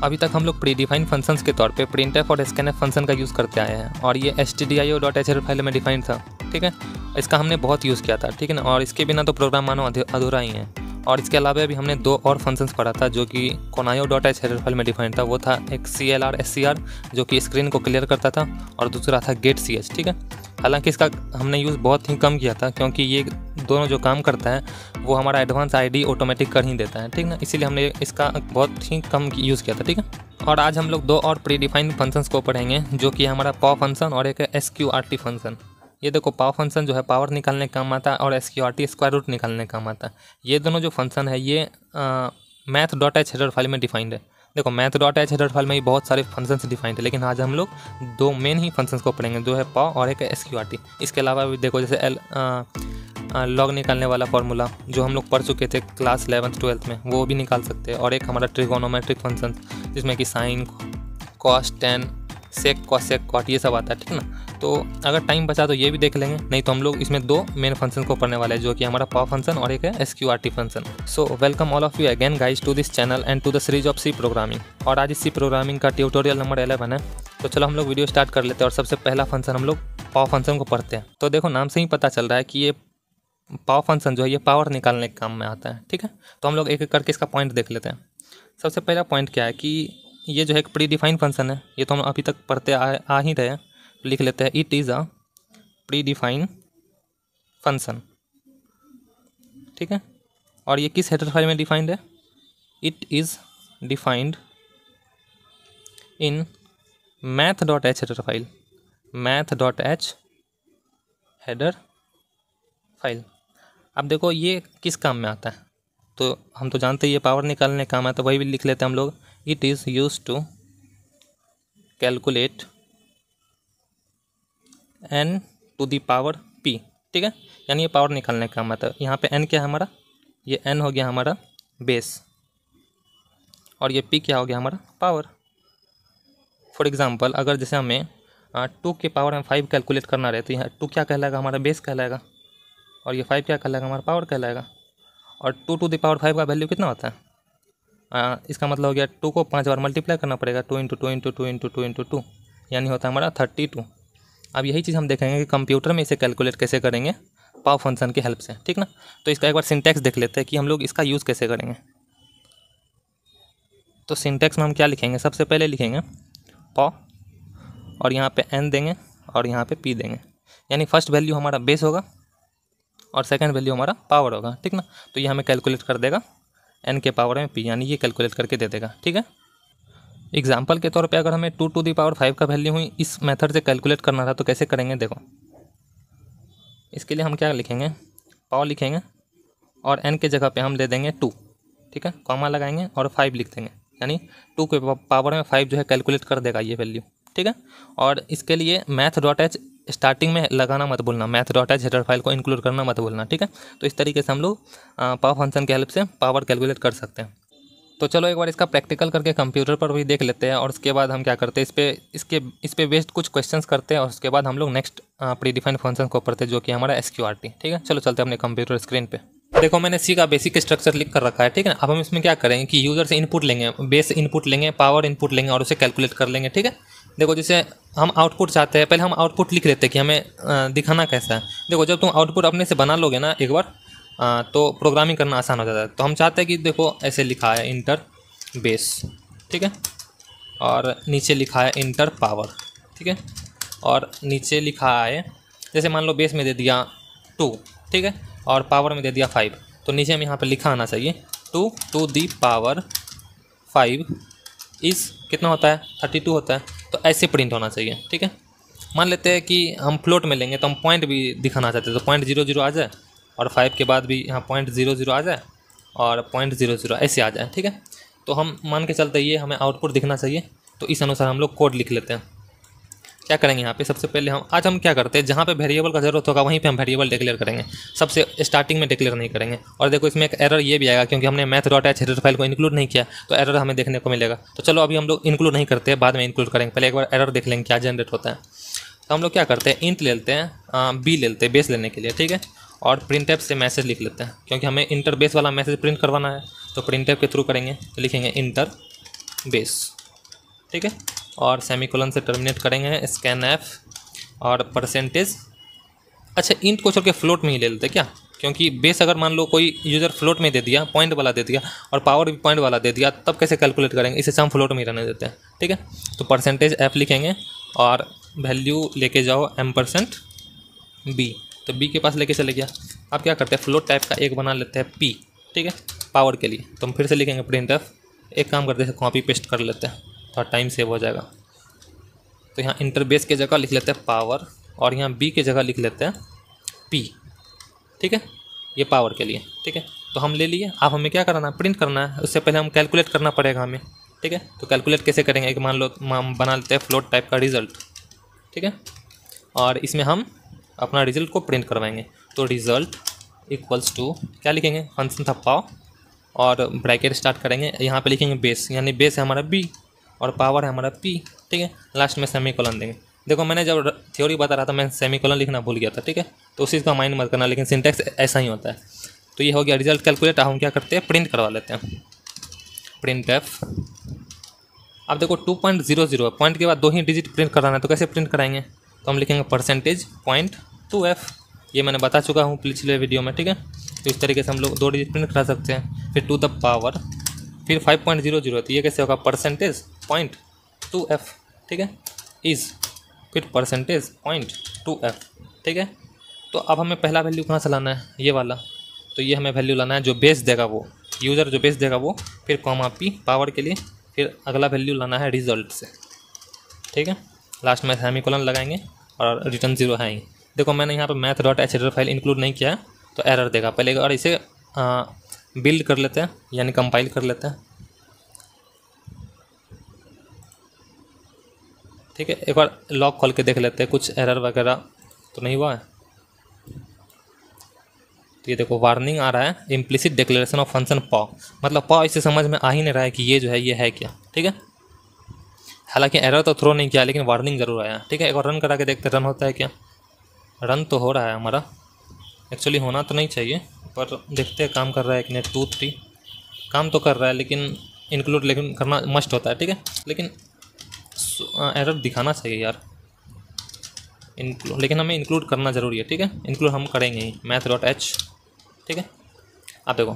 अभी तक हम लोग प्री डिफाइंड फंक्शंस के तौर पे printf और scanf फंक्शन का यूज़ करते आए हैं और ये stdio.href फाइल में डिफाइंड था, ठीक है। इसका हमने बहुत यूज़ किया था, ठीक है ना। और इसके बिना तो प्रोग्राम मानो अधूरा ही है। और इसके अलावा भी हमने दो और फंक्शंस पढ़ा था जो कि conaio.href फाइल में डिफाइंड था। वो था एक clr scr जो कि स्क्रीन को क्लियर करता था और दूसरा था getch, ठीक है। हालांकि इसका हमने यूज़ बहुत ही कम किया था क्योंकि ये दोनों जो काम करता है वो हमारा एडवांस आईडी ऑटोमेटिक कर ही देता है, ठीक ना। इसीलिए हमने इसका बहुत ही कम यूज़ किया था, ठीक है। और आज हम लोग दो और प्री डिफाइंड फंक्शंस को पढ़ेंगे जो कि हमारा पॉव फंक्शन और एक sqrt फंक्शन। ये देखो, पॉव फंक्शन जो है पावर निकालने का काम आता है और sqrt स्क्वायर रूट निकालने का काम आता है। ये दोनों जो फंक्शन है ये math.h फाइल में डिफाइंड है। देखो, math.h फाइल में ही बहुत सारे फंक्शंस डिफाइंड है, लेकिन आज हम लोग दो मेन ही फंक्शंस को पढ़ेंगे जो है पॉव और एक sqrt। इसके अलावा भी देखो, जैसे लॉग निकालने वाला फार्मूला जो हम लोग पढ़ चुके थे क्लास 11th 12th में, वो भी निकाल सकते हैं। और एक हमारा ट्रिगोनोमेट्रिक फंक्शन जिसमें कि साइन, कॉस, टेन, सेक, कॉसेक, कॉट ये सब आता है, ठीक है ना। तो अगर टाइम बचा तो ये भी देख लेंगे, नहीं तो हम लोग इसमें दो मेन फंक्शन को पढ़ने वाले हैं जो कि हमारा पॉव फंक्शन और एक है sqrt function. So welcome all of you again guys to this channel and to the series of C programming. और आज इस सी प्रोग्रामिंग का ट्यूटोरियल नंबर 11 है। तो चलो हम लोग वीडियो स्टार्ट कर लेते हैं और सबसे पहला फंक्शन हम लोग पॉव फंक्शन को पढ़ते हैं। तो देखो, नाम से ही पता चल रहा है कि ये पॉव फंक्शन जो है ये पावर निकालने के काम में आता है, ठीक है। तो हम लोग एक एक करके इसका पॉइंट देख लेते हैं। सबसे पहला पॉइंट क्या है कि ये जो है एक प्री डिफाइंड फंक्शन है। ये तो हम अभी तक पढ़ते आ ही रहे हैं। लिख लेते हैं, it is a pre defined function, ठीक है। और ये किस हेडर फाइल में डिफाइंड है? It is defined in math.h header file, math.h header file. अब देखो ये किस काम में आता है, तो हम तो जानते हैं ये पावर निकालने काम है, तो वही भी लिख लेते हैं हम लोग। It is use to calculate n to the power p, ठीक है। यानी ये पावर निकालने का काम आता है। यहाँ पे n क्या है हमारा? ये n हो गया हमारा बेस और ये p क्या हो गया हमारा? पावर। फॉर एग्जांपल, अगर जैसे हमें 2 के पावर में 5 कैलकुलेट करना रहे तो यहाँ 2 क्या कहलाएगा? हमारा बेस कहलाएगा। और ये 5 क्या कहलाएगा? हमारा पावर कहलाएगा। और 2 टू द पावर 5 का वैल्यू कितना होता है? इसका मतलब हो गया 2 को 5 बार मल्टीप्लाई करना पड़ेगा। 2 इंटू 2 इंटू 2 इंटू 2 इंटू 2 यानी होता है हमारा 32। अब यही चीज़ हम देखेंगे कि कंप्यूटर में इसे कैलकुलेट कैसे करेंगे पॉव फंक्शन की हेल्प से, ठीक ना। तो इसका एक बार सिंटैक्स देख लेते हैं कि हम लोग इसका यूज़ कैसे करेंगे। तो सिंटैक्स में हम क्या लिखेंगे? सबसे पहले लिखेंगे पॉव और यहाँ पे n देंगे और यहाँ पे p देंगे। यानी फर्स्ट वैल्यू हमारा बेस होगा और सेकंड वैल्यू हमारा पावर होगा, ठीक ना। तो ये हमें कैलकुलेट कर देगा n के पावर में p, यानी ये कैलकुलेट करके दे देगा, ठीक है। एग्जाम्पल के तौर पे अगर हमें 2 टू दी पावर 5 का वैल्यू हुई इस मेथड से कैलकुलेट करना था तो कैसे करेंगे? देखो, इसके लिए हम क्या लिखेंगे? पावर लिखेंगे और n के जगह पे हम दे देंगे 2, ठीक है। कॉमा लगाएंगे और 5 लिख देंगे, यानी 2 के पावर में 5 जो है कैलकुलेट कर देगा ये वैल्यू, ठीक है। और इसके लिए math.h स्टार्टिंग में लगाना मत भूलना, math.h हेडर फाइल को इंक्लूड करना मत भूलना, ठीक है। तो इस तरीके से हम लोग पावर फंक्शन की हेल्प से पावर कैलकुलेट कर सकते हैं। तो चलो एक बार इसका प्रैक्टिकल करके कंप्यूटर पर भी देख लेते हैं और उसके बाद हम क्या करते हैं, इस पे बेस्ड कुछ क्वेश्चंस करते हैं और उसके बाद हम लोग नेक्स्ट प्री डिफाइंड फंक्शन को पढ़ते हैं जो कि हमारा sqrt, ठीक है। चलो चलते हैं अपने कंप्यूटर स्क्रीन पे। देखो, मैंने सी का बेसिक स्ट्रक्चर लिख कर रखा है, ठीक है। अब हम इसमें क्या करेंगे कि यूज़र से इनपुट लेंगे, बेस इनपुट लेंगे, पावर इनपुट लेंगे और उसे कैलकुलेट कर लेंगे, ठीक है। देखो, जैसे हम आउटपुट चाहते हैं, पहले हम आउटपुट लिख लेते हैं कि हमें दिखाना कैसा है। देखो, जब तुम आउटपुट अपने से बना लोगे ना एक बार तो प्रोग्रामिंग करना आसान हो जाता है। तो हम चाहते हैं कि देखो ऐसे लिखा है इंटर बेस, ठीक है, और नीचे लिखा है इंटर पावर, ठीक है, और नीचे लिखा है जैसे मान लो बेस में दे दिया 2, ठीक है, और पावर में दे दिया 5, तो नीचे में यहाँ पर लिखा आना चाहिए 2 टू दी पावर 5 इज़ कितना होता है? 32 होता है। तो ऐसे प्रिंट होना चाहिए, ठीक है। मान लेते हैं कि हम फ्लोट में लेंगे तो हम पॉइंट भी दिखाना चाहते हैं, तो 0.00 आ जाए और 5 के बाद भी यहाँ 0.00 आ जाए और 0.00 ऐसे आ जाए, ठीक है। तो हम मान के चलते ये हमें आउटपुट दिखना चाहिए, तो इस अनुसार हम लोग कोड लिख लेते हैं। क्या करेंगे यहाँ पे? सबसे पहले हम क्या करते हैं, जहाँ पे वेरिएबल का जरूरत होगा वहीं पे हम वेरिएबल डिक्लेयर करेंगे, सबसे स्टार्टिंग में डिक्लेयर नहीं करेंगे। और देखो, इसमें एक एरर ये भी आएगा क्योंकि हमने math.h हेडर फाइल को इंक्लूड नहीं किया, तो एरर हमें देखने को मिलेगा। तो चलो अभी हम लोग इंक्लूड नहीं करते, बाद में इंक्लूड करेंगे, पहले एक बार एरर देख लेंगे क्या जनरेट होता है। तो हम लोग क्या करते हैं, इंट ले लेते हैं, b लेते हैं बेस लेने के लिए, ठीक है, और printf से मैसेज लिख लेते हैं क्योंकि हमें इंटर बेस वाला मैसेज प्रिंट करवाना है, तो printf के थ्रू करेंगे। तो लिखेंगे इंटर बेस, ठीक है। और सेमीकोलन से टर्मिनेट करेंगे स्कैन एफ और परसेंटेज। अच्छा, इंट को छोड़ के फ्लोट में ही ले लेते क्या, क्योंकि बेस अगर मान लो कोई यूज़र फ्लोट में दे दिया, पॉइंट वाला दे दिया, और पावर भी पॉइंट वाला दे दिया, तब कैसे कैलकुलेट करेंगे, इसे हम फ्लोट में ही रहने देते हैं, ठीक है। तो परसेंटेज एफ लिखेंगे और वैल्यू लेके जाओ m% बी, तो बी के पास लेके चले गया। अब क्या करते हैं, फ्लोट टाइप का एक बना लेते हैं पी, ठीक है, पावर के लिए। तो हम फिर से लिखेंगे प्रिंट एफ, एक काम करते हैं कॉपी पेस्ट कर लेते हैं, थोड़ा टाइम सेव हो जाएगा। तो यहाँ इंटरबेस की जगह लिख लेते हैं पावर, और यहाँ बी की जगह लिख लेते हैं पी, ठीक है, ये पावर के लिए, ठीक है। तो हम ले लिए। अब हमें क्या करना है, प्रिंट करना है। उससे पहले हम कैलकुलेट करना पड़ेगा हमें, ठीक है। तो कैलकुलेट कैसे करेंगे, एक मान लो हम बना लेते हैं फ्लोट टाइप का रिजल्ट, ठीक है, और इसमें हम अपना रिजल्ट को प्रिंट करवाएंगे। तो रिजल्ट इक्वल्स टू क्या लिखेंगे, फंक्शन था पाव, और ब्रैकेट स्टार्ट करेंगे, यहाँ पे लिखेंगे बेस, यानी बेस है हमारा बी और पावर है हमारा पी, ठीक है। लास्ट में सेमीकोलन देंगे। देखो मैंने जब थ्योरी बता रहा था मैं सेमीकोलन लिखना भूल गया था, ठीक है, तो उसी का माइंड मत करना, लेकिन सिंटैक्स ऐसा ही होता है। तो ये हो गया रिजल्ट कैलकुलेट। हम क्या करते हैं, प्रिंट करवा लेते हैं, प्रिंट एफ। अब देखो 2.00 पॉइंट के बाद 2 ही डिजिट प्रिंट कराना है, तो कैसे प्रिंट कराएंगे, तो हम लिखेंगे परसेंटेज पॉइंट 2f, ये मैंने बता चुका हूँ पिछले वीडियो में, ठीक है। तो इस तरीके से हम लोग 2 डिजिट प्रिंट करा सकते हैं। फिर टू द पावर, फिर 5.00, तो ये कैसे होगा, परसेंटेज पॉइंट 2f, ठीक है, इज़, फिर परसेंटेज पॉइंट 2f, ठीक है। तो अब हमें पहला वैल्यू कहाँ से लाना है, ये वाला, तो ये हमें वैल्यू लाना है जो बेस देगा वो, यूज़र जो बेस देगा वो, फिर कॉमा पी पावर के लिए, फिर अगला वैल्यू लाना है रिजल्ट से, ठीक है। लास्ट में सेमीकोलन लगाएंगे और रिटर्न 0 है ही। देखो मैंने यहाँ पर math.html फाइल इंक्लूड नहीं किया है, तो एरर देगा। पहले और इसे बिल्ड कर लेते हैं, यानी कंपाइल कर लेते हैं, ठीक है। एक बार लॉग खोल के देख लेते हैं कुछ एरर वगैरह तो नहीं हुआ है। तो ये देखो वार्निंग आ रहा है, इम्प्लिसिट डिक्लेरेशन ऑफ फंक्शन पॉ, मतलब पॉ इसे समझ में आ ही नहीं रहा है कि ये जो है ये है क्या, ठीक है। हालांकि एरर तो थ्रो नहीं किया, लेकिन वार्निंग जरूर आया, ठीक है। एक बार रन करा के देखते रन होता है क्या। रन तो हो रहा है हमारा, एक्चुअली होना तो नहीं चाहिए, पर देखते हैं काम कर रहा है कि नहीं। 2 3 काम तो कर रहा है, लेकिन इंक्लूड लेकिन करना मस्ट होता है, ठीक है। लेकिन एरर दिखाना चाहिए यार, इंक्लूड, लेकिन हमें इंक्लूड करना ज़रूरी है, ठीक है। इंक्लूड हम करेंगे ही, math.h, ठीक है। आप देखो,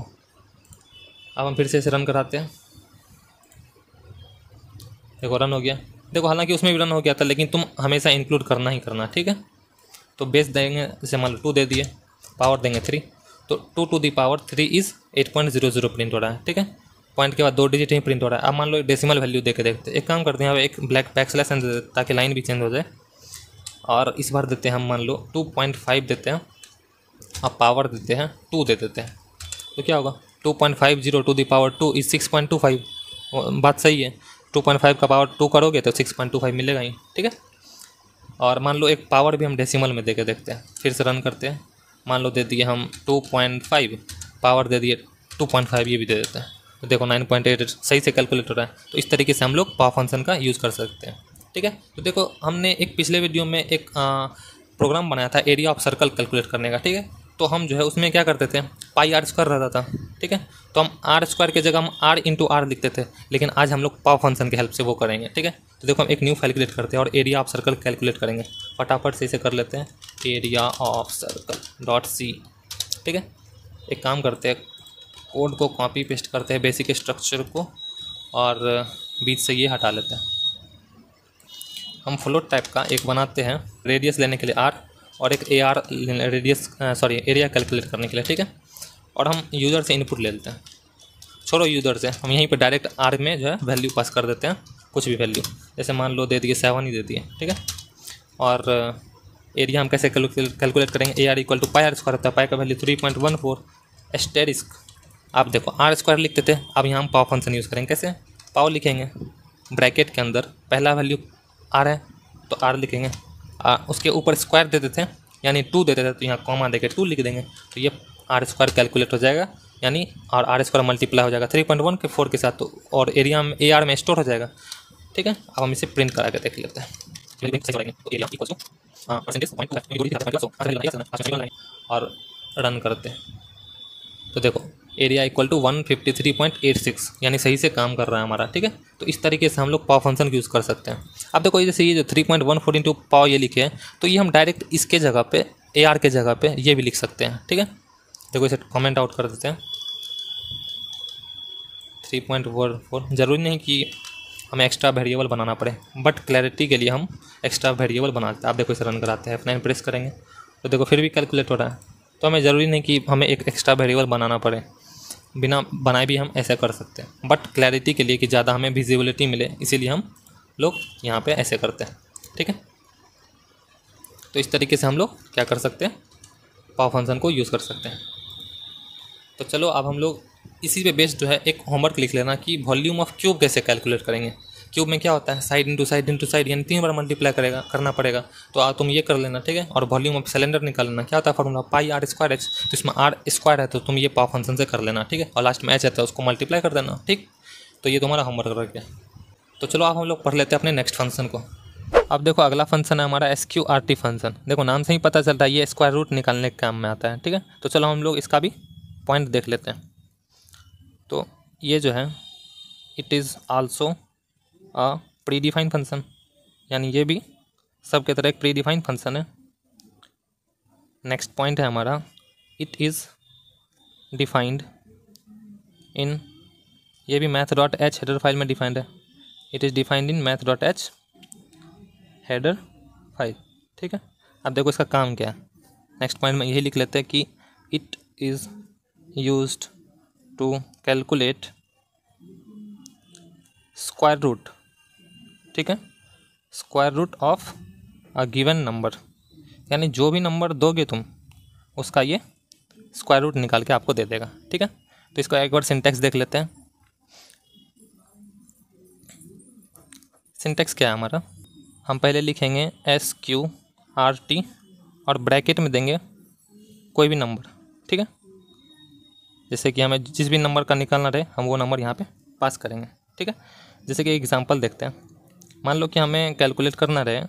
अब हम फिर से इसे रन कराते हैं। देखो रन हो गया। देखो हालांकि उसमें भी रन हो गया था, लेकिन तुम हमेशा इंक्लूड करना ही करना, ठीक है। तो बेस देंगे, जैसे मान लो 2 दे दिए, पावर देंगे 3, तो 2 to the power 3 is 8.00 print हो रहा है, ठीक है। पॉइंट के बाद 2 डिजिट ही प्रिंट हो रहा है। अब मान लो डेसिमल वैल्यू दे के देखते हैं। एक काम करते हैं, अब एक ब्लैक बैकस्लैश दे देते ताकि लाइन भी चेंज हो जाए, और इस बार देते हैं हम मान लो 2.5 देते हैं, अब पावर देते हैं 2 दे देते हैं, तो क्या होगा 2.50 टू दी पावर 2 इज़ 6.25। बात सही है, 2.5 का पावर 2 करोगे तो 6.25 मिलेगा ही, ठीक है। और मान लो एक पावर भी हम डेसिमल में दे के देखते हैं, फिर से रन करते हैं। मान लो दे दिए हम 2.5, पावर दे दिए 2.5, ये भी दे देते हैं, तो देखो 9.8 सही से कैलकुलेट हो रहा है। तो इस तरीके से हम लोग पावर फंक्शन का यूज़ कर सकते हैं, ठीक है। तो देखो हमने एक पिछले वीडियो में एक प्रोग्राम बनाया था एरिया ऑफ सर्कल कैलकुलेट करने का, ठीक है। तो हम जो है उसमें क्या करते थे, पाई आर स्क्वायर रहता था, ठीक है। तो हम आर स्क्वायर की जगह हम आर इंटू आर लिखते थे, लेकिन आज हम लोग पावर फंक्शन की हेल्प से वो करेंगे, ठीक है। तो देखो हम एक न्यू फाइल क्रिएट करते हैं और एरिया ऑफ सर्कल कैलकुलेट करेंगे। फटाफट से इसे कर लेते हैं, area of circle dot c, ठीक है। एक काम करते हैं, कोड को कॉपी पेस्ट करते हैं बेसिक स्ट्रक्चर को, और बीच से ये हटा लेते हैं। हम फ्लोट टाइप का एक बनाते हैं रेडियस लेने के लिए आर, और एक A R radius area calculate करने के लिए, ठीक है। और हम यूज़र से इनपुट ले लेते हैं, छोड़ो यूज़र से, हम यहीं पे डायरेक्ट आर में जो है वैल्यू पास कर देते हैं, कुछ भी वैल्यू, जैसे मान लो दे दिए 7 ही दे दिए, ठीक है। और एरिया हम कैसे कैलकुलेट करेंगे, area equal to pi r square होता है, पाई का वैल्यू 3.14 एस्टेरिस्क। आप देखो आर स्क्वायर लिखते थे, अब यहाँ हम पावर फंक्शन यूज़ करेंगे। कैसे, पावर लिखेंगे ब्रैकेट के अंदर, पहला वैल्यू आर है तो आर लिखेंगे, उसके ऊपर स्क्वायर दे देते हैं, यानी 2 दे देते हैं, तो यहाँ कॉमा देके 2 लिख देंगे, तो ये आर स्क्वायर कैलकुलेट हो जाएगा, यानी और आर स्क्वायर मल्टीप्लाई हो जाएगा 3.1 के 4 के साथ, तो और एरिया में ए आर में स्टोर हो जाएगा, ठीक है। अब हम इसे प्रिंट करा के देख लेते हैं, और रन करते हैं। तो देखो एरिया इक्वल टू 153.86, यानी सही से काम कर रहा है हमारा। ठीक है, तो इस तरीके से हम लोग पाव फंक्शन का यूज़ कर सकते हैं। अब देखो जैसे ये जो 3.14 इंटू पाव ये लिखे हैं, तो ये हम डायरेक्ट इसके जगह पे AR के जगह पे ये भी लिख सकते हैं। ठीक है, देखो इसे कमेंट आउट कर देते हैं। 3.14, ज़रूरी नहीं कि हमें एक्स्ट्रा वेरिएबल बनाना पड़े, बट क्लैरिटी के लिए हम एक्स्ट्रा वेरिएबल बनाते हैं। आप देखो इसे रन कराते हैं, F9 प्रेस करेंगे तो देखो फिर भी कैलकुलेट हो रहा है। तो हमें ज़रूरी नहीं कि हमें एक एक्स्ट्रा वेरिएबल बनाना पड़े, बिना बनाए भी हम ऐसे कर सकते हैं, बट क्लैरिटी के लिए कि ज़्यादा हमें विजिबिलिटी मिले इसीलिए हम लोग यहाँ पे ऐसे करते हैं। ठीक है, तो इस तरीके से हम लोग क्या कर सकते हैं, पाव फंक्शन को यूज़ कर सकते हैं। तो चलो अब हम लोग इसी पे बेस्ड जो है एक होमवर्क लिख लेना कि वॉल्यूम ऑफ क्यूब कैसे कैलकुलेट करेंगे। क्यूब में क्या होता है, side into side into side, यानी 3 बार मल्टीप्लाई करना पड़ेगा। तो तुम ये कर लेना। ठीक है, और वॉल्यूम ऑफ सिलेंडर निकाल लेना। क्या होता है formula, pi r square h, तो इसमें आर स्क्वायर है तो तुम ये पाव फंक्शन से कर लेना। ठीक है, और लास्ट में एच रहता है उसको मल्टीप्लाई कर देना। ठीक, तो ये तुम्हारा होमवर्क रह गया। तो चलो अब हम लोग पढ़ लेते हैं अपने नेक्स्ट फंक्शन को। अब देखो अगला फंक्शन है हमारा SQRT फंक्शन। देखो नाम से ही पता चलता है ये स्क्वायर रूट निकालने के काम में आता है। ठीक है, तो चलो हम लोग इसका भी पॉइंट देख लेते हैं। तो ये जो है it is also a pre defined function, यानी ये भी सब के तरह एक प्री डिफाइंड फंक्शन है। नेक्स्ट पॉइंट है हमारा, इट इज़ डिफाइंड इन, ये भी math.h हेडर फाइल में डिफाइंड है। It is defined in math.h header file. ठीक है, अब देखो इसका काम क्या है। नेक्स्ट पॉइंट में यही लिख लेते हैं कि it is used to calculate square root. ठीक है, square root of a given number, यानी जो भी नंबर दोगे तुम उसका ये स्क्वायर रूट निकाल के आपको दे देगा। ठीक है, तो इसका एक बार सिंटैक्स देख लेते हैं। सिंटैक्स क्या है हमारा, हम पहले लिखेंगे SQRT और ब्रैकेट में देंगे कोई भी नंबर। ठीक है, जैसे कि हमें जिस भी नंबर का निकालना रहे हम वो नंबर यहाँ पे पास करेंगे। ठीक है, जैसे कि एग्जांपल देखते हैं। मान लो कि हमें कैलकुलेट करना रहे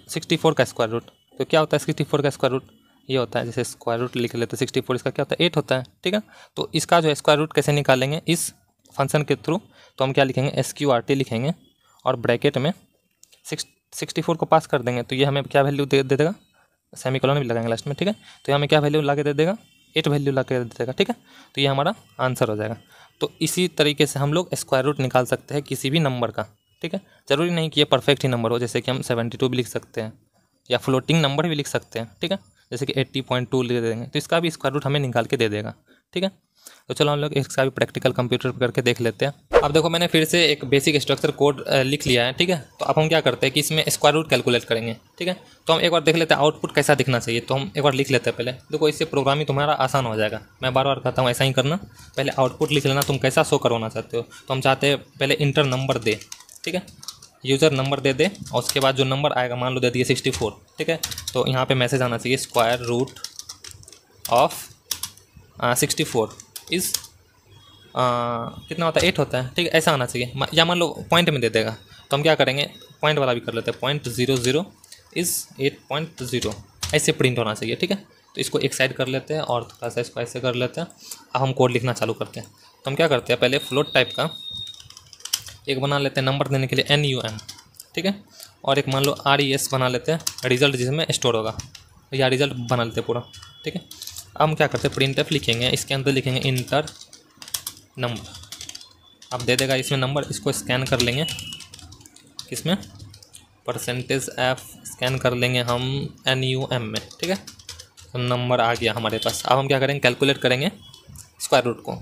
64 का स्क्वायर रूट। तो क्या होता है 64 का स्क्वायर रूट, ये होता है, जैसे स्क्वायर रूट लिख लेते हैं 64, इसका क्या होता है 8 होता है। ठीक है, तो इसका जो है स्क्वायर रूट कैसे निकालेंगे इस फंक्शन के थ्रू, तो हम क्या लिखेंगे SQRT लिखेंगे और ब्रैकेट में 64 को पास कर देंगे। तो ये हमें क्या वैल्यू दे देगा, सेमीकोलन भी लगाएंगे लास्ट में। ठीक है, तो ये हमें क्या वैल्यू ला के दे देगा, 8 वैल्यू ला के दे देगा। ठीक है, तो ये हमारा आंसर हो जाएगा। तो इसी तरीके से हम लोग स्क्वायर रूट निकाल सकते हैं किसी भी नंबर का। ठीक है, ज़रूरी नहीं कि ये परफेक्ट ही नंबर हो, जैसे कि हम 72 भी लिख सकते हैं या फ्लोटिंग नंबर भी लिख सकते हैं। ठीक है, जैसे कि 80.2 लिख देंगे तो इसका भी स्क्वायर रूट हमें निकाल के दे देगा। ठीक है, तो चलो हम लोग इसका भी प्रैक्टिकल कंप्यूटर पर करके देख लेते हैं। अब देखो मैंने फिर से एक बेसिक स्ट्रक्चर कोड लिख लिया है। ठीक है, तो अब हम क्या करते हैं कि इसमें स्क्वायर रूट कैलकुलेट करेंगे। ठीक है, तो हम एक बार देख लेते हैं आउटपुट कैसा दिखना चाहिए। तो हम एक बार लिख लेते हैं पहले। देखो इससे प्रोग्रामिंग तुम्हारा आसान हो जाएगा। मैं बार बार कहता हूँ ऐसा ही करना, पहले आउटपुट लिख लेना तुम कैसा शो करवाना चाहते हो। तो हम चाहते हैं पहले इंटर नंबर दे। ठीक है, यूज़र नंबर दे दे और उसके बाद जो नंबर आएगा मान लो दे दिए 64। ठीक है, तो यहाँ पे मैसेज आना चाहिए स्क्वायर रूट ऑफ 64 इज़ कितना होता है 8 होता है। ठीक है, ऐसा आना चाहिए, या मान लो पॉइंट में दे देगा तो हम क्या करेंगे पॉइंट वाला भी कर लेते हैं, 0.00 इज़ 8.0 ऐसे प्रिंट होना चाहिए। ठीक है, तो इसको एक साइड कर लेते हैं और थोड़ा सा इसको ऐसे कर लेते हैं। अब हम कोड लिखना चालू करते हैं। तो हम क्या करते हैं पहले फ्लोट टाइप का एक बना लेते हैं नंबर देने के लिए NUM। ठीक है, और एक मान लो RES बना लेते हैं, रिजल्ट जिसमें स्टोर होगा, या रिजल्ट बना लेते हैं पूरा। ठीक है, अब हम क्या करते हैं प्रिंटफ लिखेंगे, इसके अंदर लिखेंगे इंटर नंबर। अब दे देगा इसमें नंबर, इसको स्कैन कर लेंगे किसमें %f स्कैन कर लेंगे हम NUM में। ठीक है, तो नंबर आ गया हमारे पास। अब हम क्या करेंगे कैलकुलेट करेंगे स्क्वायर रूट को।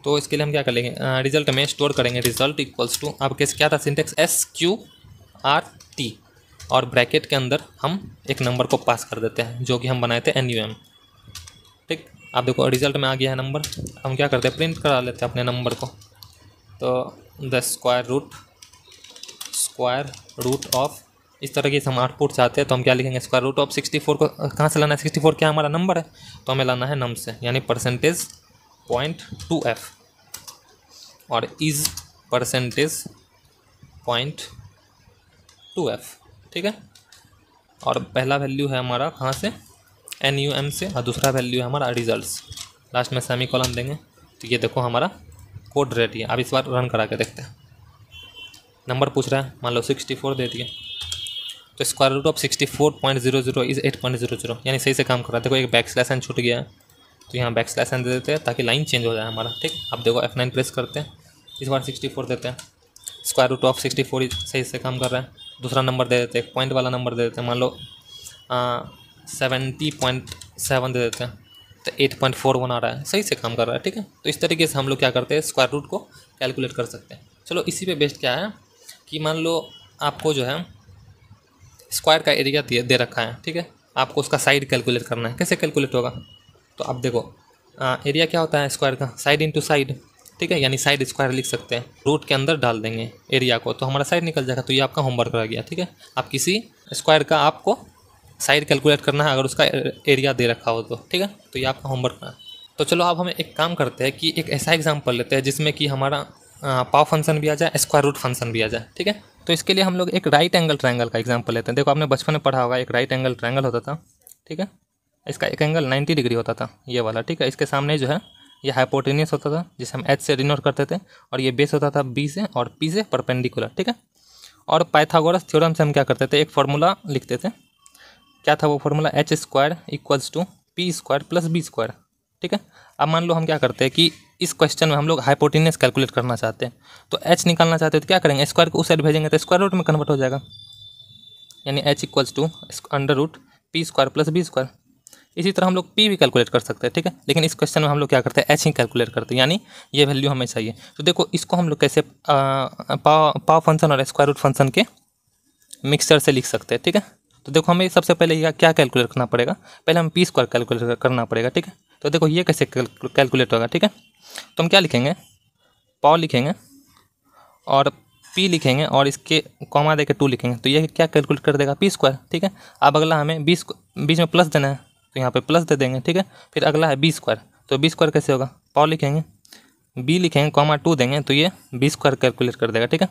तो इसके लिए हम क्या कर लेंगे रिजल्ट में स्टोर करेंगे रिजल्ट इक्वल्स टू, अब कैसे क्या था सिंटेक्स SQRT और ब्रैकेट के अंदर हम एक नंबर को पास कर देते हैं जो कि हम बनाए थे NUM। ठीक, आप देखो रिजल्ट में आ गया है नंबर। हम क्या करते हैं प्रिंट करा लेते हैं अपने नंबर को। तो द स्क्वायर रूट ऑफ, इस तरह से हम आउटपुट चाहते हैं तो हम क्या लिखेंगे स्क्वायर रूट ऑफ 64 को कहाँ से लाना है, 64 क्या हमारा नंबर है तो हमें लाना है नम से, यानी %.2f और इज़ %.2f। ठीक है, और पहला वैल्यू है हमारा कहाँ से NUM से और दूसरा वैल्यू है हमारा रिजल्ट्स। लास्ट में सेमी कॉलन देंगे। तो ये देखो हमारा कोड रेडी है। अब इस बार रन करा के देखते हैं। नंबर पूछ रहा है, मान लो 64 दे दिए, तो स्क्वायर रूट ऑफ 64.00 इज़ 8.00, यानी सही से काम कर रहा है। देखो एक बैक स्लैश एन छूट गया है, तो यहाँ बैक स्लैश एन दे देते हैं ताकि लाइन चेंज हो जाए हमारा। ठीक, अब देखो F9 प्रेस करते हैं, इस बार 64 देते हैं, स्क्वायर रूट ऑफ 64 सही से काम कर रहा है। दूसरा नंबर दे देते हैं, पॉइंट वाला नंबर दे देते हैं, मान लो 70.7 दे देते हैं, तो 8.41 आ रहा है, सही से काम कर रहा है। ठीक है, तो इस तरीके से हम लोग क्या करते हैं, स्क्वायर रूट को कैलकुलेट कर सकते हैं। चलो इसी पे बेस्ड क्या है कि मान लो आपको जो है स्क्वायर का एरिया दे रखा है। ठीक है, आपको उसका साइड कैलकुलेट करना है। कैसे कैलकुलेट होगा, तो अब देखो एरिया क्या होता है स्क्वायर का, साइड इंटू साइड। ठीक है, यानी साइड स्क्वायर लिख सकते हैं, रूट के अंदर डाल देंगे एरिया को, तो हमारा साइड निकल जाएगा। तो ये आपका होमवर्क रह गया। ठीक है, आप किसी स्क्वायर का आपको साइड कैलकुलेट करना है अगर उसका एरिया दे रखा हो तो। ठीक है, तो ये आपका होमवर्क है। तो चलो अब हम एक काम करते हैं कि एक ऐसा एग्जाम्पल लेते हैं जिसमें कि हमारा पाव फंक्शन भी आ जाए, स्क्वायर रूट फंक्शन भी आ जाए। ठीक है, तो इसके लिए हम लोग एक राइट एंगल ट्रायंगल का एग्जांपल लेते हैं। देखो आपने बचपन में पढ़ा होगा, एक राइट एंगल ट्रायंगल होता था। ठीक है, इसका एक एंगल 90 डिग्री होता था, ये वाला। ठीक है, इसके सामने जो है ये हाइपोटेनियस होता था जिसे हम H से डिनोट करते थे, और ये बेस होता था B से और P से परपेंडिकुलर। ठीक है, और पाइथागोरस थ्योरम से हम क्या करते थे, एक फार्मूला लिखते थे। क्या था वो formula, H square equals to P square plus B square. ठीक है, अब मान लो हम क्या करते हैं कि इस क्वेश्चन में हम लोग हाइपोटेनियस कैलकुलेट करना चाहते हैं, तो H निकालना चाहते हैं, तो क्या करेंगे, स्क्वायर को उस साइड भेजेंगे तो स्क्वायर रूट में कन्वर्ट हो जाएगा, यानी H equals to under root P square plus B square. इसी तरह हम लोग P भी कैलकुलेट कर सकते हैं। ठीक है, लेकिन इस क्वेश्चन में हम लोग क्या करते हैं, H ही कैलकुलेट करते हैं, यानी ये वैल्यू हमें चाहिए। तो देखो इसको हम लोग कैसे पाव फंक्शन और स्क्वायर रूट फंक्शन के मिक्सचर से लिख सकते हैं। ठीक है, तो देखो हमें सबसे पहले यह क्या कैलकुलेट करना पड़ेगा, पहले हम P स्क्वायर कैलकुलेट करना पड़ेगा। ठीक है, तो देखो ये कैसे कैलकुलेट होगा। ठीक है, तो हम क्या लिखेंगे, पाव लिखेंगे और P लिखेंगे और इसके कॉमा देके 2 लिखेंगे, तो ये क्या कैलकुलेट कर देगा, P स्क्वायर। ठीक है, अब अगला हमें बीच में प्लस देना है, तो यहाँ पे प्लस दे देंगे। ठीक है, फिर अगला है B स्क्वायर, तो B स्क्वायर कैसे होगा, पाव लिखेंगे, B लिखेंगे, कॉमा 2 देंगे, तो ये B स्क्वायर कैलकुलेट कर देगा। ठीक है,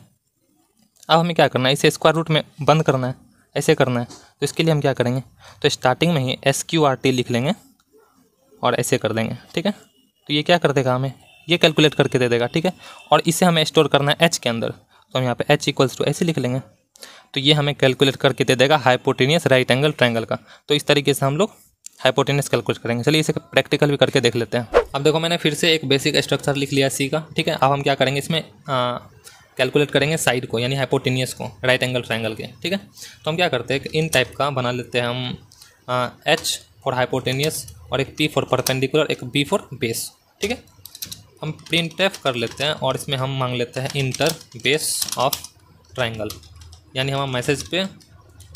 अब हमें क्या करना है, इसे स्क्वायर रूट में बंद करना है, ऐसे करना है। तो इसके लिए हम क्या करेंगे, तो स्टार्टिंग में ही SQRT लिख लेंगे और ऐसे कर देंगे। ठीक है, तो ये क्या कर देगा, हमें ये कैलकुलेट करके दे देगा। ठीक है, और इसे हमें स्टोर करना है H के अंदर, तो हम यहाँ पे H इक्वल्स टू ऐसे लिख लेंगे, तो ये हमें कैलकुलेट करके दे देगा हाइपोटेनियस राइट एंगल ट्रायंगल का। तो इस तरीके से हम लोग हाइपोटेनियस कैलकुलेट करेंगे। चलिए इसे प्रैक्टिकल भी करके देख लेते हैं। अब देखो मैंने फिर से एक बेसिक स्ट्रक्चर लिख लिया C का। ठीक है, अब हम क्या करेंगे, इसमें कैलकुलेट करेंगे साइड को, यानी हाइपोटेनियस को राइट एंगल ट्रायंगल के। ठीक है, तो हम क्या करते हैं कि इन टाइप का बना लेते हैं हम, H फॉर हाइपोटेनियस और एक P फॉर परपेंडिकुलर, एक B फॉर बेस। ठीक है, हम प्रिंटफ कर लेते हैं और इसमें हम मांग लेते हैं इंटर बेस ऑफ ट्रायंगल, यानी हमारा मैसेज पे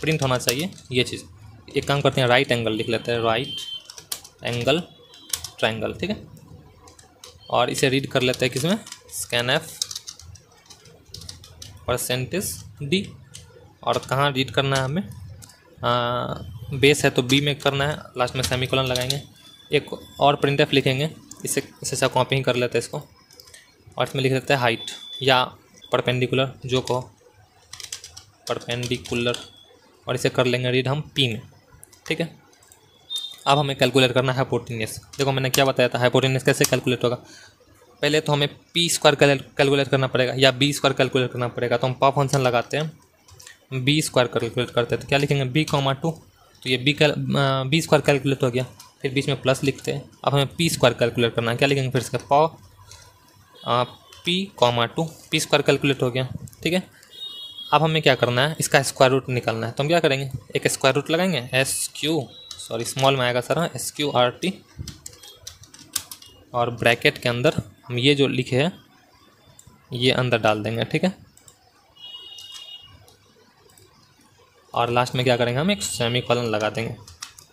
प्रिंट होना चाहिए ये चीज़। एक काम करते हैं, राइट एंगल लिख लेते हैं, राइट एंगल ट्रायंगल। ठीक है, और इसे रीड कर लेते हैं किसमें, स्कैनफ %D, और कहाँ रीड करना है हमें, बेस है तो B में करना है, लास्ट में सेमीकोलन लगाएंगे। एक और प्रिंटफ लिखेंगे, इसे ऐसा कॉपी ही कर लेते हैं इसको, और इसमें लिख देते हैं हाइट या परपेंडिकुलर, जो कहो परपेंडिकुलर, और इसे कर लेंगे रीड हम P में। ठीक है, अब हमें कैलकुलेट करना है हाइपोटेनियस। देखो मैंने क्या बताया था, हाइपोटेनियस कैसे कैलकुलेट होगा, पहले तो हमें P स्क्वायर कैलकुलेट करना पड़ेगा या B स्क्वायर कैलकुलेट करना पड़ेगा। तो हम पाव फंक्शन लगाते हैं, B स्क्वायर कैलकुलेट करते हैं, तो क्या लिखेंगे, B, 2, तो ये B स्क्वायर कैलकुलेट हो गया। फिर बीच में प्लस लिखते हैं। अब हमें P स्क्वायर कैलकुलेट करना है, क्या लिखेंगे, फिर इसका पाव P, 2, P स्क्वायर कैलकुलेट हो गया। ठीक है, अब हमें क्या करना है, इसका स्क्वायर रूट निकालना है। तो हम क्या करेंगे, एक स्क्वायर रूट लगाएंगे, स्मॉल में आएगा सर, SQRT, और ब्रैकेट के अंदर हम ये जो लिखे हैं ये अंदर डाल देंगे। ठीक है, और लास्ट में क्या करेंगे, हम एक सेमीकोलन लगा देंगे।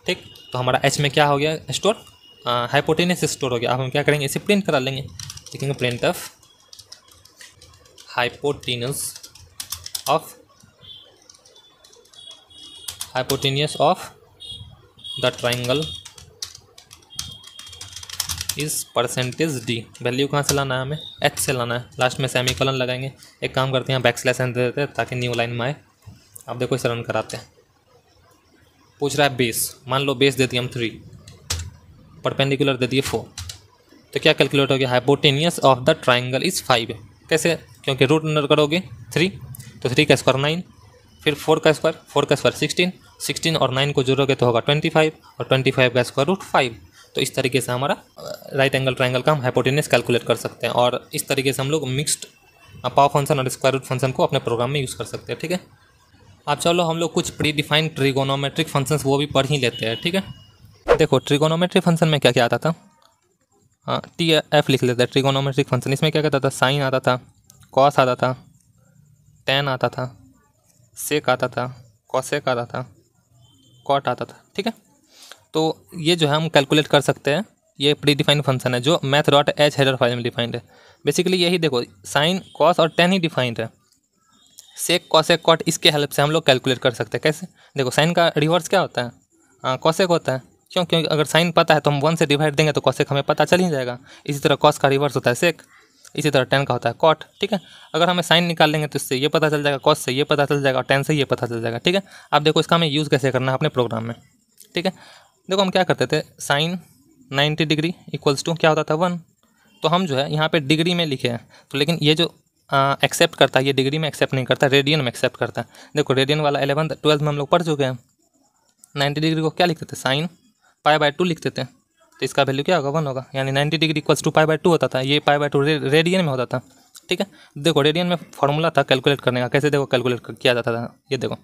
ठीक, तो हमारा H में क्या हो गया, स्टोर, हाइपोटेनियस स्टोर हो गया। अब हम क्या करेंगे, इसे प्रिंट करा लेंगे, लिखेंगे print of hypotenuse of the triangle इस %D। वैल्यू कहाँ से लाना है, हमें H से लाना है, लास्ट में सेमीकोलन लगाएंगे। एक काम करते हैं, बैक स्लैश दे देते हैं ताकि न्यू लाइन में आए। अब देखो इसे रन कराते हैं, पूछ रहा है बेस, मान लो बेस दे दिए हम 3, परपेंडिकुलर दे दिए 4, तो क्या कैलकुलेट हो गया, hypotenuse of the triangle is 5। कैसे, क्योंकि रूट अंडर करोगे 3, तो 3 का स्क्वायर 9, फिर 4 का स्क्वायर 16, 16 और 9 को जोड़ोगे तो होगा 25, और 25 का स्क्वायर रूट 5। तो इस तरीके से हमारा राइट एंगल ट्राइंगल का हम हाइपोटेनियस कैलकुलेट कर सकते हैं, और इस तरीके से हम लोग मिक्स्ड पावर फंक्शन और स्क्वायर रूट फंक्शन को अपने प्रोग्राम में यूज़ कर सकते हैं। ठीक है, अब चलो हम लोग कुछ प्री डिफाइंड ट्रिगोनोमेट्रिक फंक्शंस वो भी पढ़ ही लेते हैं। ठीक है, देखो ट्रिगोनोमेट्रिक फंक्शन में क्या क्या आता था, हाँ टी एफ लिख लेते हैं ट्रिगोनोमेट्रिक फंक्शन। इसमें क्या कहता था, साइन आता था, कॉस आता था, टेन आता था, सेक आता था, कॉसेक आता था, कॉट आता था। ठीक है, तो ये जो है हम कैलकुलेट कर सकते हैं। ये प्री डिफाइंड फंक्शन है जो math dot H header file में डिफाइंड है। बेसिकली यही देखो, साइन कॉस और टेन ही डिफाइंड है। सेक कॉसेक कॉट इसके हेल्प से हम लोग कैलकुलेट कर सकते हैं। कैसे, देखो साइन का रिवर्स क्या होता है, कॉसेक होता है। क्यों, क्योंकि अगर साइन पता है तो हम 1 से डिवाइड देंगे तो कॉसेक हमें पता चल ही जाएगा। इसी तरह कॉस का रिवर्स होता है सेक, इसी तरह टेन का होता है कॉट। ठीक है, अगर हमें साइन निकाल लेंगे तो इससे ये पता चल जाएगा, कॉस से ये पता चल जाएगा, और टेन से ये पता चल जाएगा। ठीक है, अब देखो इसका हमें यूज़ कैसे करना है अपने प्रोग्राम में। ठीक है, देखो हम क्या करते थे, साइन 90 डिग्री इक्वल्स टू क्या होता था 1। तो हम जो है यहाँ पे डिग्री में लिखे हैं, तो लेकिन ये जो एक्सेप्ट करता है, ये डिग्री में एक्सेप्ट नहीं करता, रेडियन में एक्सेप्ट करता है। देखो रेडियन वाला 11th 12th में हम लोग पढ़ चुके हैं। 90 डिग्री को क्या लिखते थे, साइन π/2 लिखते थे, तो इसका वैल्यू क्या होगा 1 होगा, यानी 90 डिग्री इक्वल्स टू π/2 होता था। ये π/2 रेडियन में होता था। ठीक है, देखो रेडियन में फॉर्मूला था कैलकुलेट करने का, कैसे देखो कैलकुलेट किया जाता था। ये देखो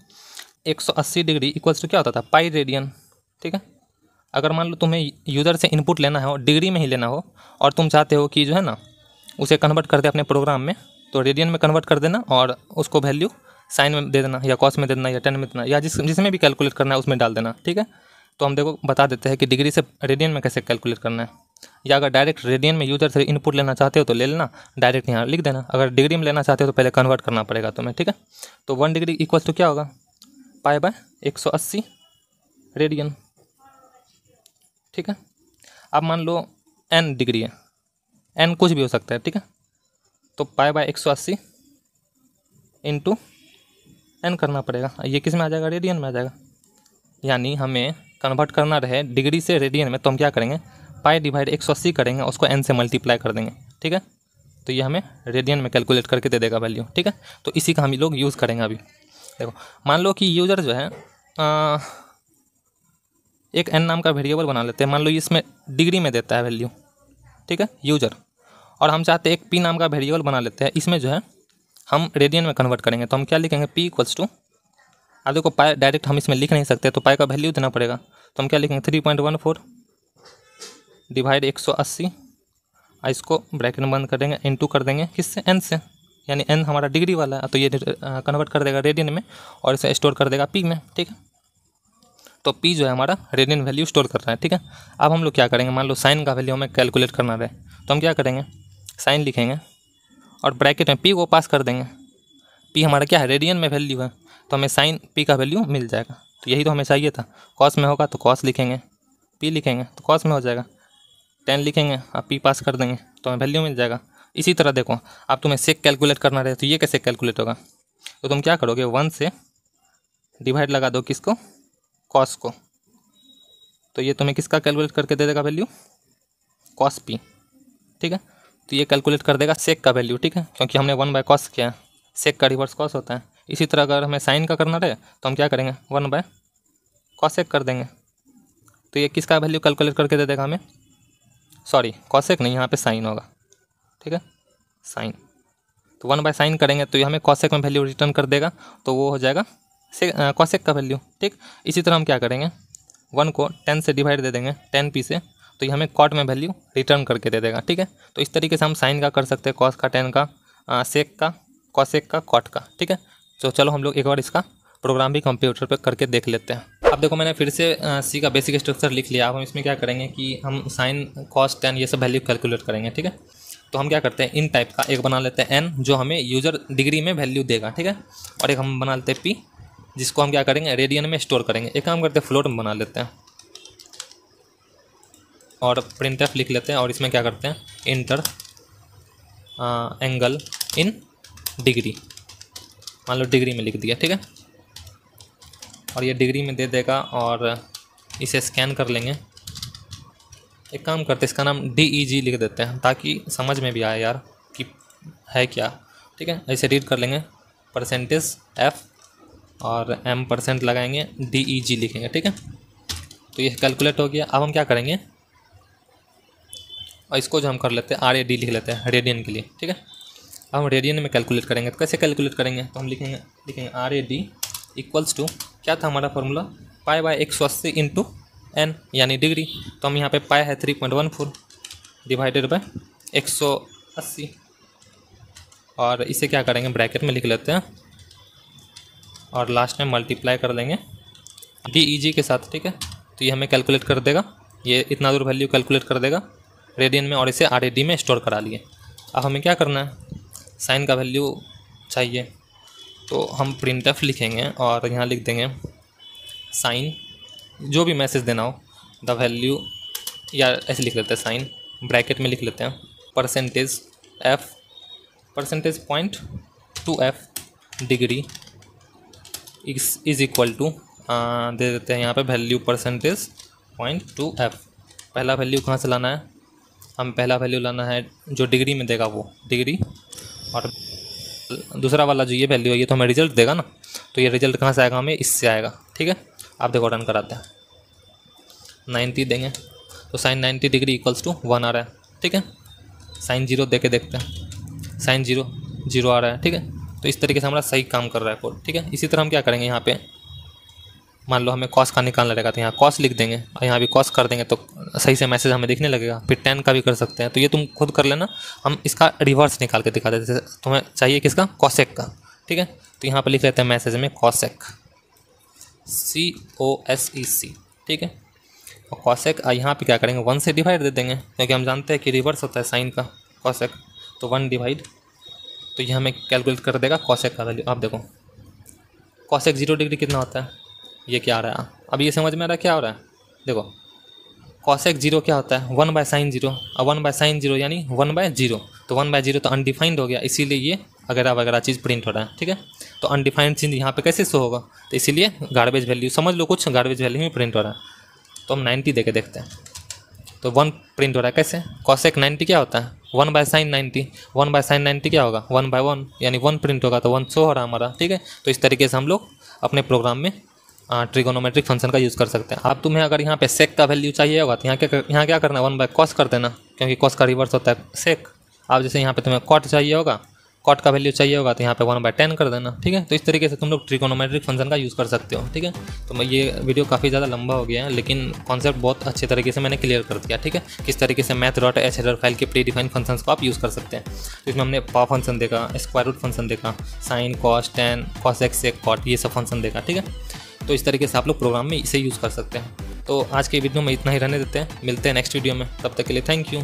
180 डिग्री इक्वल्स टू क्या होता था, पाई रेडियन। ठीक है, अगर मान लो तुम्हें यूज़र से इनपुट लेना है और डिग्री में ही लेना हो, और तुम चाहते हो कि जो है ना उसे कन्वर्ट कर दे अपने प्रोग्राम में, तो रेडियन में कन्वर्ट कर देना और उसको वैल्यू साइन में दे देना, या कॉस में दे देना, या टेन में देना, या जिसमें भी कैलकुलेट करना है उसमें डाल देना। ठीक है, तो हम देखो बता देते हैं कि डिग्री से रेडियन में कैसे कैलकुलेट करना है। या अगर डायरेक्ट रेडियन में यूज़र से इनपुट लेना चाहते हो तो ले लेना, डायरेक्ट यहाँ लिख देना। अगर डिग्री में लेना चाहते हो तो पहले कन्वर्ट करना पड़ेगा तुम्हें। ठीक है, तो 1 डिग्री इक्वल्स टू क्या होगा, π/180 रेडियन। ठीक है, अब मान लो n डिग्री है, n कुछ भी हो सकता है। ठीक है, तो π/180 इंटू n करना पड़ेगा। ये किस में आ जाएगा, रेडियन में आ जाएगा। यानी हमें कन्वर्ट करना रहे डिग्री से रेडियन में, तो हम क्या करेंगे, π/180 करेंगे, उसको n से मल्टीप्लाई कर देंगे। ठीक है, तो ये हमें रेडियन में कैलकुलेट करके दे देगा वैल्यू। ठीक है, तो इसी का हम लोग यूज़ करेंगे अभी। देखो मान लो कि यूज़र जो है एक n नाम का वेरिएबल बना लेते हैं, मान लो इसमें डिग्री में देता है वैल्यू। ठीक है, यूज़र, और हम चाहते हैं एक p नाम का वेरिएबल बना लेते हैं, इसमें जो है हम रेडियन में कन्वर्ट करेंगे। तो हम क्या लिखेंगे, p इक्वल्स टू, अब देखो पाई डायरेक्ट हम इसमें लिख नहीं सकते, तो पाई का वैल्यू देना पड़ेगा। तो हम क्या लिखेंगे, 3.14 डिवाइड 180, इसको ब्रैकेट में बंद कर देंगे, इंटू कर देंगे किससे, n से, यानी n हमारा डिग्री वाला है, तो ये कन्वर्ट कर देगा रेडियन में और इसे स्टोर कर देगा p में। ठीक है, तो p जो है हमारा रेडियन वैल्यू स्टोर कर रहा है। ठीक है, अब हम लोग क्या करेंगे, मान लो साइन का वैल्यू हमें कैलकुलेट करना रहे, तो हम क्या करेंगे, साइन लिखेंगे और ब्रैकेट में p को पास कर देंगे। p हमारा क्या है, रेडियन में वैल्यू है, तो हमें साइन p का वैल्यू मिल जाएगा। तो यही तो हमें चाहिए था। कॉस में होगा तो कॉस लिखेंगे, p लिखेंगे तो कॉस में हो जाएगा, 10 लिखेंगे और p पास कर देंगे तो हमें वैल्यू मिल जाएगा। इसी तरह देखो, अब तुम्हें सेक कैलकुलेट करना रहे तो ये कैसे कैलकुलेट होगा, तो तुम क्या करोगे, 1 से डिवाइड लगा दो किसको, कॉस को, तो ये तुम्हें किसका कैलकुलेट करके दे देगा वैल्यू, कॉस p। ठीक है, तो ये कैलकुलेट कर देगा सेक का वैल्यू। ठीक है, क्योंकि हमने 1/cos किया है, सेक का रिवर्स कॉस होता है। इसी तरह अगर हमें साइन का करना रहे तो हम क्या करेंगे, 1/cosec कर देंगे, तो ये किसका वैल्यू कैलकुलेट करके दे देगा हमें, सॉरी कॉसेक नहीं, यहाँ पे साइन होगा। ठीक है, साइन, तो 1/sin करेंगे तो ये हमें कॉसेक में वैल्यू रिटर्न कर देगा, तो वो हो जाएगा कॉसेक का वैल्यू। ठीक, इसी तरह हम क्या करेंगे, 1 को 10 से डिवाइड दे देंगे 10p से, तो ये हमें कॉट में वैल्यू रिटर्न करके दे देगा। ठीक है, तो इस तरीके से हम साइन का कर सकते हैं, कॉस का, 10 का, सेक का, कॉसेक का, कॉट का। ठीक है, तो चलो हम लोग एक बार इसका प्रोग्राम भी कंप्यूटर पे करके देख लेते हैं। अब देखो मैंने फिर से सी का बेसिक स्ट्रक्चर लिख लिया। अब हम इसमें क्या करेंगे कि हम साइन, कॉस, टेन ये सब वैल्यू कैलकुलेट करेंगे। ठीक है, तो हम क्या करते हैं, इन टाइप का एक बना लेते हैं n, जो हमें यूज़र डिग्री में वैल्यू देगा। ठीक है, और एक हम बना लेते हैं p, जिसको हम क्या करेंगे, रेडियन में स्टोर करेंगे। एक काम करते हैं, फ्लोट में बना लेते हैं और प्रिंटफ लिख लेते हैं, और इसमें क्या करते हैं, इंटर एंगल इन डिग्री, मान लो डिग्री में लिख दिया। ठीक है, और ये डिग्री में दे देगा, और इसे स्कैन कर लेंगे एक काम करते हैं, इसका नाम DEG लिख देते हैं ताकि समझ में भी आए यार कि है क्या। ठीक है, ऐसे रीड कर लेंगे, परसेंटेज F और M% लगाएंगे, DEG लिखेंगे। ठीक है, तो ये कैलकुलेट हो गया। अब हम क्या करेंगे, और इसको जो हम कर लेते हैं RAD लिख लेते हैं रेडियन के लिए। ठीक है, अब हम रेडियन में कैलकुलेट करेंगे। तो कैसे कैलकुलेट करेंगे, तो हम लिखेंगे RAD इक्वल्स टू, क्या था हमारा formula, pi by 180 into N यानी डिग्री। तो हम यहाँ पे पाई है 3.14 डिवाइडेड बाय 180, और इसे क्या करेंगे ब्रैकेट में लिख लेते हैं और लास्ट में मल्टीप्लाई कर देंगे DEG के साथ। ठीक है, तो ये हमें कैलकुलेट कर देगा, ये इतना दूर वैल्यू कैलकुलेट कर देगा रेडियन में, और इसे RAD में स्टोर करा लिए। अब हमें क्या करना है, साइन का वैल्यू चाहिए, तो हम printf लिखेंगे और यहाँ लिख देंगे साइन, जो भी मैसेज देना हो, द वैल्यू, या ऐसे लिख लेते हैं साइन, ब्रैकेट में लिख लेते हैं percentage F percentage point 2F degree is equal to, दे देते हैं यहाँ पे वैल्यू परसेंटेज पॉइंट 2F। पहला वैल्यू कहाँ से लाना है, हम पहला वैल्यू लाना है जो डिग्री में देगा वो डिग्री, और दूसरा वाला जो ये वैल्यू है ये तो हमें रिजल्ट देगा ना, तो ये रिजल्ट कहाँ से आएगा, हमें इससे आएगा। ठीक है, आप देखो रन कराते हैं, 90 देंगे तो साइन 90 डिग्री इक्वल्स टू 1 आ रहा है। ठीक है, साइन 0 दे के देखते हैं, साइन 0 आ रहा है। ठीक है, तो इस तरीके से हमारा सही काम कर रहा है कोड। ठीक है, इसी तरह हम क्या करेंगे, यहाँ पे मान लो हमें कॉस का निकालना रहेगा तो यहाँ कॉस लिख देंगे और यहाँ भी कॉस कर देंगे तो सही से मैसेज हमें दिखने लगेगा। फिर 10 का भी कर सकते हैं, तो ये तुम खुद कर लेना, हम इसका रिवर्स निकाल के दिखा देते हैं। तुम्हें चाहिए किसका, कॉसेक का। ठीक है, तो यहाँ पर लिख लेते हैं मैसेज में कॉसेक, COSEC। ठीक है, और कॉसेक यहाँ पे क्या करेंगे, 1 से डिवाइड दे देंगे, क्योंकि हम जानते हैं कि रिवर्स होता है साइन का कॉसेक, तो 1 डिवाइड, तो ये हमें कैलकुलेट कर देगा कॉसेक का वैल्यू। आप देखो कॉसेक 0 डिग्री कितना होता है, ये क्या आ रहा है, अब ये समझ में आ रहा है क्या हो रहा है। देखो कॉसेक 0 क्या होता है, 1 बाय साइन 0, और 1 बाय साइन 0 यानी 1/0, तो 1/0 तो अनडिफाइंड हो गया, इसीलिए ये वगैरह वगैरह चीज़ प्रिंट हो रहा है। ठीक है, तो अनडिफाइंड चीज़ यहाँ पे कैसे शो होगा, तो इसीलिए गार्बेज वैल्यू समझ लो, कुछ गार्बेज वैल्यू में प्रिंट हो रहा है। तो हम 90 दे के देखते हैं, तो 1 प्रिंट हो रहा है। कैसे, कॉसेक 90 क्या होता है, 1 बाय साइन 90, 1 बाय साइन 90 क्या होगा, 1/1 यानी 1 प्रिंट होगा, तो 1 शो हो रहा है हमारा। ठीक है, तो इस तरीके से हम लोग अपने प्रोग्राम में ट्रिगोनोमेट्रिक फंक्शन का यूज़ कर सकते हैं। अब तुम्हें अगर यहाँ पे सेक का वैल्यू चाहिए होगा तो यहाँ क्या करना है, 1 बाय कॉस कर देना, क्योंकि कॉस का रिवर्स होता है सेक। अब जैसे यहाँ पे तुम्हें कॉट चाहिए होगा, कॉट का वैल्यू चाहिए होगा तो यहाँ पे 1/10 कर देना। ठीक है, तो इस तरीके से तुम लोग ट्रिगोनोमेट्रिक फंक्शन का यूज़ कर सकते हो। ठीक है, तो मैं ये वीडियो काफ़ी ज़्यादा लंबा हो गया है, लेकिन कॉन्सेप्ट बहुत अच्छे तरीके से मैंने क्लियर कर दिया। ठीक है, किस तरीके से math.h हेडर फाइल के प्री डिफाइंड फंक्शंस को आप यूज़ कर सकते हैं। तो इसमें हमने पावर फंक्शन देखा, स्क्वायर रूट फंक्शन देखा, sine cos tan cosec sec cot, ये सब फंक्शन देखा। ठीक है, तो इस तरीके से आप लोग प्रोग्राम में इसे यूज़ कर सकते हैं। तो आज के वीडियो में इतना ही रहने देते हैं, मिलते हैं नेक्स्ट वीडियो में, तब तक के लिए थैंक यू।